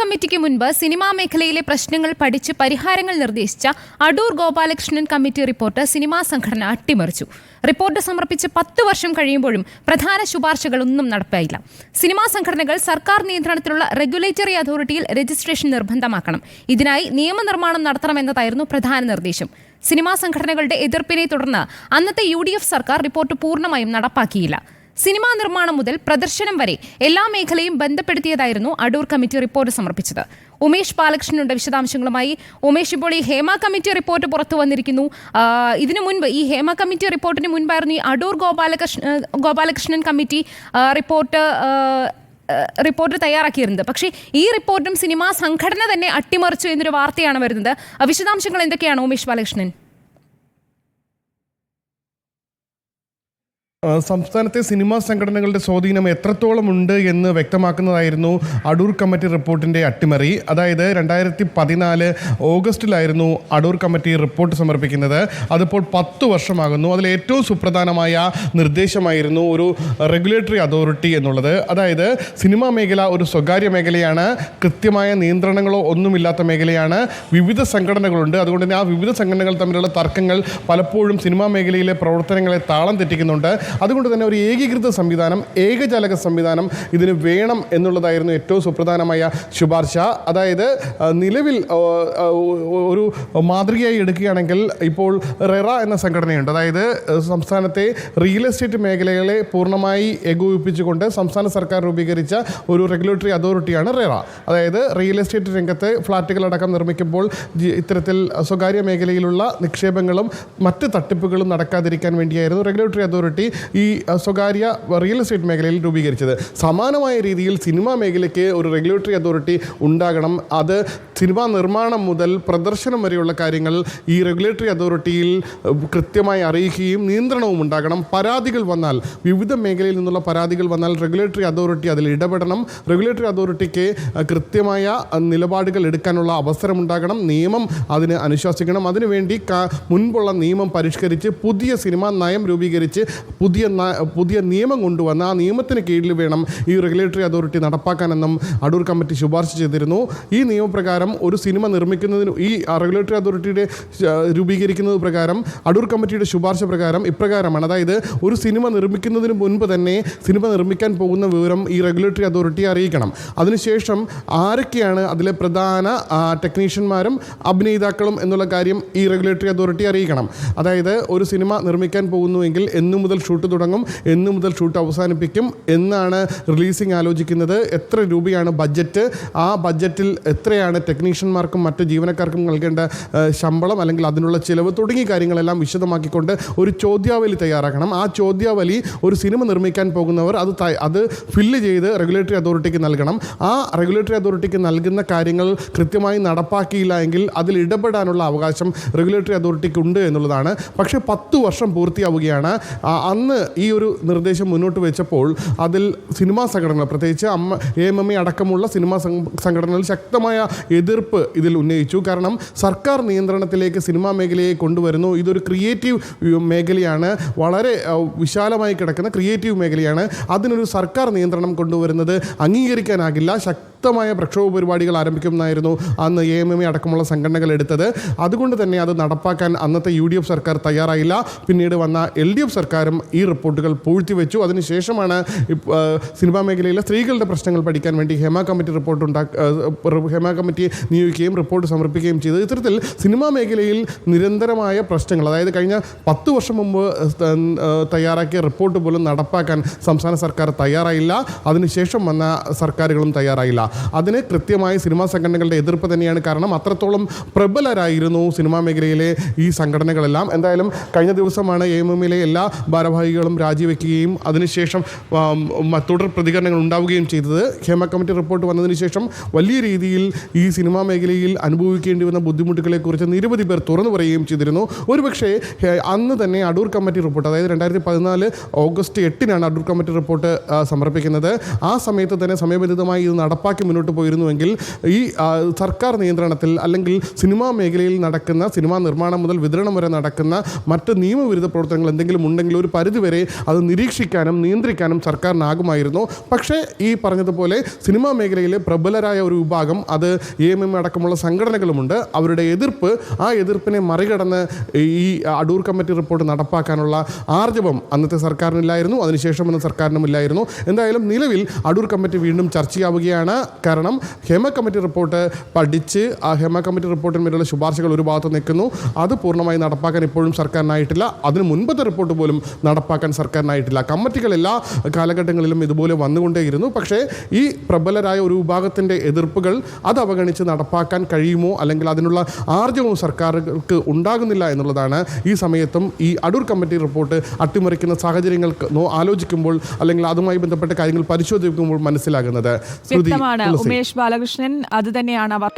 കമ്മിറ്റിക്ക് മുൻപ് സിനിമാ മേഖലയിലെ പ്രശ്നങ്ങൾ പഠിച്ച് പരിഹാരങ്ങൾ നിർദ്ദേശിച്ച Adoor Gopalakrishnan committee report cinema സംഘടന അട്ടിമറിച്ചു. റിപ്പോർട്ട് സമർപ്പിച്ച് 10 വർഷം കഴിയുമ്പോഴും പ്രധാന ശുപാർശകളൊന്നും നടപ്പായില്ല. സിനിമാ സംഘടനകൾ സർക്കാർ നിയന്ത്രണത്തിലുള്ള റെഗുലേറ്ററി അതോറിറ്റിയിൽ രജിസ്ട്രേഷൻ നിർബന്ധമാക്കണം. ഇതിനായി നിയമനിർമ്മാണം നടത്തണമെന്നതായിരുന്നു പ്രധാന നിർദ്ദേശം. സിനിമാ സംഘടനകളുടെ എതിർപ്പിനെ തുടർന്ന് അന്നത്തെ UDF സർക്കാർ റിപ്പോർട്ട് പൂർണ്ണമായും നടപ്പാക്കിയില്ല. സിനിമാ നിർമ്മാണം മുതൽ പ്രദർശനം വരെ എല്ലാ മേഖലയും ബന്ധപ്പെടുത്തിയതായിരുന്നു അടൂർ കമ്മിറ്റി റിപ്പോർട്ട് സമർപ്പിച്ചത്. ഉമേഷ് ബാലകൃഷ്ണനുണ്ട് വിശദാംശങ്ങളുമായി. ഉമേഷ്, ഇപ്പോൾ ഈ ഹേമ കമ്മിറ്റി റിപ്പോർട്ട് പുറത്തു വന്നിരിക്കുന്നു. ഇതിനു മുൻപ് ഈ ഹേമ കമ്മിറ്റി റിപ്പോർട്ടിന് മുൻപായിരുന്നു ഈ അടൂർ ഗോപാലകൃഷ്ണൻ കമ്മിറ്റി റിപ്പോർട്ട് തയ്യാറാക്കിയിരുന്നത്. പക്ഷേ ഈ റിപ്പോർട്ടും സിനിമാ സംഘടന തന്നെ അട്ടിമറിച്ചു എന്നൊരു വാർത്തയാണ് വരുന്നത്. വിശദാംശങ്ങൾ എന്തൊക്കെയാണ് ഉമേഷ് ബാലകൃഷ്ണൻ? സംസ്ഥാനത്തെ സിനിമാ സംഘടനകളുടെ സ്വാധീനം എത്രത്തോളം ഉണ്ട് എന്ന് വ്യക്തമാക്കുന്നതായിരുന്നു അടൂർ കമ്മിറ്റി റിപ്പോർട്ടിൻ്റെ അട്ടിമറി. അതായത് 2014 ഓഗസ്റ്റിലായിരുന്നു അടൂർ കമ്മിറ്റി റിപ്പോർട്ട് സമർപ്പിക്കുന്നത്. അതിപ്പോൾ 10 വർഷമാകുന്നു. അതിൽ ഏറ്റവും സുപ്രധാനമായ നിർദ്ദേശമായിരുന്നു ഒരു റെഗുലേറ്ററി അതോറിറ്റി എന്നുള്ളത്. അതായത് സിനിമാ മേഖല ഒരു സ്വകാര്യ മേഖലയാണ്, കൃത്യമായ നിയന്ത്രണങ്ങളോ ഒന്നുമില്ലാത്ത മേഖലയാണ്. വിവിധ സംഘടനകളുണ്ട്. അതുകൊണ്ട് തന്നെ ആ വിവിധ സംഘടനകൾ തമ്മിലുള്ള തർക്കങ്ങൾ പലപ്പോഴും സിനിമാ മേഖലയിലെ പ്രവർത്തനങ്ങളെ താളം തെറ്റിക്കുന്നുണ്ട്. അതുകൊണ്ട് തന്നെ ഒരു ഏകീകൃത സംവിധാനം, ഏകജാലക സംവിധാനം ഇതിന് വേണം എന്നുള്ളതായിരുന്നു ഏറ്റവും സുപ്രധാനമായ ശുപാർശ. അതായത് നിലവിൽ ഒരു മാതൃകയായി എടുക്കുകയാണെങ്കിൽ ഇപ്പോൾ റെറ എന്ന സംഘടനയുണ്ട്. അതായത് സംസ്ഥാനത്തെ റിയൽ എസ്റ്റേറ്റ് മേഖലകളെ പൂർണ്ണമായി ഏകോപിപ്പിച്ചുകൊണ്ട് സംസ്ഥാന സർക്കാർ രൂപീകരിച്ച ഒരു റെഗുലേറ്ററി അതോറിറ്റിയാണ് റെറ. അതായത് റിയൽ എസ്റ്റേറ്റ് രംഗത്ത് ഫ്ലാറ്റുകളടക്കം നിർമ്മിക്കുമ്പോൾ ഇത്തരത്തിൽ സ്വകാര്യ മേഖലയിലുള്ള നിക്ഷേപങ്ങളും മറ്റ് തട്ടിപ്പുകളും നടക്കാതിരിക്കാൻ വേണ്ടിയായിരുന്നു റെഗുലേറ്ററി അതോറിറ്റി ഈ സ്വകാര്യ റിയൽ എസ്റ്റേറ്റ് മേഖലയിൽ രൂപീകരിച്ചത്. സമാനമായ രീതിയിൽ സിനിമാ മേഖലയ്ക്ക് ഒരു റെഗുലേറ്ററി അതോറിറ്റി ഉണ്ടാകണം. അത് സിനിമാ നിർമ്മാണം മുതൽ പ്രദർശനം വരെയുള്ള കാര്യങ്ങൾ ഈ റെഗുലേറ്ററി അതോറിറ്റിയിൽ കൃത്യമായി അറിയിക്കുകയും നിയന്ത്രണവും ഉണ്ടാകണം. പരാതികൾ വന്നാൽ, വിവിധ മേഖലയിൽ നിന്നുള്ള പരാതികൾ വന്നാൽ റെഗുലേറ്ററി അതോറിറ്റി അതിൽ ഇടപെടണം. റെഗുലേറ്ററി അതോറിറ്റിക്ക് കൃത്യമായ നിലപാടുകൾ എടുക്കാനുള്ള അവസരമുണ്ടാകണം. നിയമം അതിന് അനുശാസിക്കണം. അതിനുവേണ്ടി മുൻപുള്ള നിയമം പരിഷ്കരിച്ച് പുതിയ സിനിമാ നയം രൂപീകരിച്ച് പുതിയ നിയമം കൊണ്ടുവന്ന് ആ നിയമത്തിന് കീഴിൽ വേണം ഈ റെഗുലേറ്ററി അതോറിറ്റി നടപ്പാക്കാനെന്നും അടൂർ കമ്മിറ്റി ശുപാർശ ചെയ്തിരുന്നു. ഈ നിയമപ്രകാരം ഒരു സിനിമ നിർമ്മിക്കുന്നതിന് ഈ റെഗുലേറ്ററി അതോറിറ്റിയുടെ രൂപീകരിക്കുന്നത് പ്രകാരം അടൂർ കമ്മിറ്റിയുടെ ശുപാർശ പ്രകാരം ഇപ്രകാരമാണ്. അതായത് ഒരു സിനിമ നിർമ്മിക്കുന്നതിന് മുൻപ് തന്നെ സിനിമ നിർമ്മിക്കാൻ പോകുന്ന വിവരം ഈ റെഗുലേറ്ററി അതോറിറ്റിയെ അറിയിക്കണം. അതിനുശേഷം ആരൊക്കെയാണ് അതിലെ പ്രധാന ടെക്നീഷ്യന്മാരും അഭിനേതാക്കളും എന്നുള്ള കാര്യം ഈ റെഗുലേറ്ററി അതോറിറ്റി അറിയിക്കണം. അതായത് ഒരു സിനിമ നിർമ്മിക്കാൻ പോകുന്നുവെങ്കിൽ എന്നു മുതൽ ഷൂട്ട് തുടങ്ങും, എന്നു മുതൽ ഷൂട്ട് അവസാനിപ്പിക്കും, എന്നാണ് റിലീസിങ് ആലോചിക്കുന്നത്, എത്ര രൂപയാണ് ബഡ്ജറ്റ്, ആ ബഡ്ജറ്റിൽ എത്രയാണ് ടെക്നീഷ്യന്മാർക്കും മറ്റ് ജീവനക്കാർക്കും നൽകേണ്ട ശമ്പളം അല്ലെങ്കിൽ അതിനുള്ള ചിലവ് തുടങ്ങിയ കാര്യങ്ങളെല്ലാം വിശദമാക്കിക്കൊണ്ട് ഒരു ചോദ്യാവലി തയ്യാറാക്കണം. ആ ചോദ്യാവലി ഒരു സിനിമ നിർമ്മിക്കാൻ പോകുന്നവർ അത് ഫില്ല് ചെയ്ത് റെഗുലേറ്ററി അതോറിറ്റിക്ക് നൽകണം. ആ റെഗുലേറ്ററി അതോറിറ്റിക്ക് നൽകുന്ന കാര്യങ്ങൾ കൃത്യമായി നടപ്പാക്കിയില്ല എങ്കിൽ അതിൽ ഇടപെടാനുള്ള അവകാശം റെഗുലേറ്ററി അതോറിറ്റിക്ക് ഉണ്ട് എന്നുള്ളതാണ്. പക്ഷേ 10 വർഷം പൂർത്തിയാവുകയാണ്. അന്ന് ഈ ഒരു നിർദ്ദേശം മുന്നോട്ട് വെച്ചപ്പോൾ അതിൽ സിനിമാ സംഘടനകൾ, പ്രത്യേകിച്ച് AMMA അടക്കമുള്ള സിനിമാ സംഘടനകൾ ശക്തമായ എതിർപ്പ് ഇതിൽ ഉന്നയിച്ചു. കാരണം സർക്കാർ നിയന്ത്രണത്തിലേക്ക് സിനിമാ മേഖലയെ കൊണ്ടുവരുന്നു. ഇതൊരു ക്രിയേറ്റീവ് മേഖലയാണ്, വളരെ വിശാലമായി കിടക്കുന്ന ക്രിയേറ്റീവ് മേഖലയാണ്. അതിനൊരു സർക്കാർ നിയന്ത്രണം കൊണ്ടുവരുന്നത് അംഗീകരിക്കാനാകില്ല. ശക്തമായ പ്രക്ഷോഭ പരിപാടികൾ ആരംഭിക്കുമെന്നായിരുന്നു അന്ന് AMMA അടക്കമുള്ള സംഘടനകൾ എടുത്തത്. അതുകൊണ്ട് തന്നെ അത് നടപ്പാക്കാൻ അന്നത്തെ UDF സർക്കാർ തയ്യാറായില്ല. പിന്നീട് വന്ന LDF സർക്കാരും ഈ റിപ്പോർട്ടുകൾ പൂഴ്ത്തിവെച്ചു. അതിനുശേഷമാണ് സിനിമാ മേഖലയിലെ സ്ത്രീകളുടെ പ്രശ്നങ്ങൾ പഠിക്കാൻ വേണ്ടി ഹേമ കമ്മിറ്റി നിയോഗിക്കുകയും റിപ്പോർട്ട് സമർപ്പിക്കുകയും ചെയ്തത്. ഇത്തരത്തിൽ സിനിമാ മേഖലയിൽ നിരന്തരമായ പ്രശ്നങ്ങൾ, അതായത് കഴിഞ്ഞ 10 വർഷം മുമ്പ് തയ്യാറാക്കിയ റിപ്പോർട്ട് പോലും നടപ്പാക്കാൻ സംസ്ഥാന സർക്കാർ തയ്യാറായില്ല. അതിനുശേഷം വന്ന സർക്കാരുകളും തയ്യാറായില്ല. അതിന് കൃത്യമായി സിനിമാ സംഘടനകളുടെ എതിർപ്പ് തന്നെയാണ് കാരണം. അത്രത്തോളം പ്രബലരായിരുന്നു സിനിമാ മേഖലയിലെ ഈ സംഘടനകളെല്ലാം. എന്തായാലും കഴിഞ്ഞ ദിവസമാണ് AMMA എല്ലാ ഭാരവാഹികളും രാജിവെക്കുകയും അതിനുശേഷം തുടർ പ്രതികരണങ്ങൾ ഉണ്ടാവുകയും ചെയ്തത്. ഹേമ കമ്മിറ്റി റിപ്പോർട്ട് വന്നതിന് ശേഷം വലിയ രീതിയിൽ ഈ സിനിമാ മേഖലയിൽ അനുഭവിക്കേണ്ടി വന്ന ബുദ്ധിമുട്ടുകളെക്കുറിച്ച് നിരവധി പേർ തുറന്നു പറയുകയും ചെയ്തിരുന്നു. ഒരുപക്ഷെ അന്ന് തന്നെ അടൂർ കമ്മിറ്റി റിപ്പോർട്ട്, അതായത് 2014 ഓഗസ്റ്റ് 8-നാണ് അടൂർ കമ്മിറ്റി റിപ്പോർട്ട് സമർപ്പിക്കുന്നത്. ആ സമയത്ത് തന്നെ സമയബന്ധിതമായി ഇത് നടപ്പാക്കി മുന്നോട്ട് പോയിരുന്നുവെങ്കിൽ ഈ സർക്കാർ നിയന്ത്രണത്തിൽ അല്ലെങ്കിൽ സിനിമാ മേഖലയിൽ നടക്കുന്ന സിനിമാ നിർമ്മാണം മുതൽ വിതരണം വരെ നടക്കുന്ന മറ്റ് നിയമവിരുദ്ധ പ്രവർത്തനങ്ങൾ എന്തെങ്കിലും ഉണ്ടെങ്കിൽ ഒരു പരിധി പരിധിവരെ അത് നിരീക്ഷിക്കാനും നിയന്ത്രിക്കാനും സർക്കാരിനാകുമായിരുന്നു. പക്ഷേ ഈ പറഞ്ഞതുപോലെ സിനിമാ മേഖലയിലെ പ്രബലരായ ഒരു വിഭാഗം, അത് AMM അടക്കമുള്ള സംഘടനകളുമുണ്ട്. അവരുടെ ആ എതിർപ്പിനെ മറികടന്ന് ഈ അടൂർ കമ്മിറ്റി റിപ്പോർട്ട് നടപ്പാക്കാനുള്ള ആർജവം അന്നത്തെ സർക്കാരിനില്ലായിരുന്നു, അതിനുശേഷം വന്ന സർക്കാരിനുമില്ലായിരുന്നു. എന്തായാലും നിലവിൽ അടൂർ കമ്മിറ്റി വീണ്ടും ചർച്ചയാവുകയാണ്. കാരണം ഹേമ കമ്മിറ്റി റിപ്പോർട്ട് പഠിച്ച് ആ ഹേമ കമ്മിറ്റി റിപ്പോർട്ടിന്മേലുള്ള ശുപാർശകൾ ഒരു ഭാഗത്ത് നിൽക്കുന്നു. അത് പൂർണ്ണമായി നടപ്പാക്കാൻ ഇപ്പോഴും സർക്കാരിനായിട്ടില്ല. അതിന് മുൻപത്തെ റിപ്പോർട്ട് പോലും നടപ്പാക്കാൻ സർക്കാരിനായിട്ടില്ല. കമ്മിറ്റികൾ എല്ലാ കാലഘട്ടങ്ങളിലും ഇതുപോലെ വന്നുകൊണ്ടേയിരുന്നു. പക്ഷേ ഈ പ്രബലരായ ഒരു വിഭാഗത്തിൻ്റെ എതിർപ്പുകൾ അത് അവഗണിച്ച് നടപ്പാക്കാൻ കഴിയുമോ, അല്ലെങ്കിൽ അതിനുള്ള ആർജവും സർക്കാരുകൾക്ക് ഉണ്ടാകുന്നില്ല എന്നുള്ളതാണ് ഈ സമയത്തും ഈ അടൂർ കമ്മിറ്റി റിപ്പോർട്ട് അട്ടിമറിക്കുന്ന സാഹചര്യങ്ങൾ ആലോചിക്കുമ്പോൾ, അല്ലെങ്കിൽ അതുമായി ബന്ധപ്പെട്ട കാര്യങ്ങൾ പരിശോധിക്കുമ്പോൾ മനസ്സിലാകുന്നത്. വ്യക്തമാണ്. ഉമേഷ് ബാലകൃഷ്ണൻ അത് തന്നെയാണ് അവർ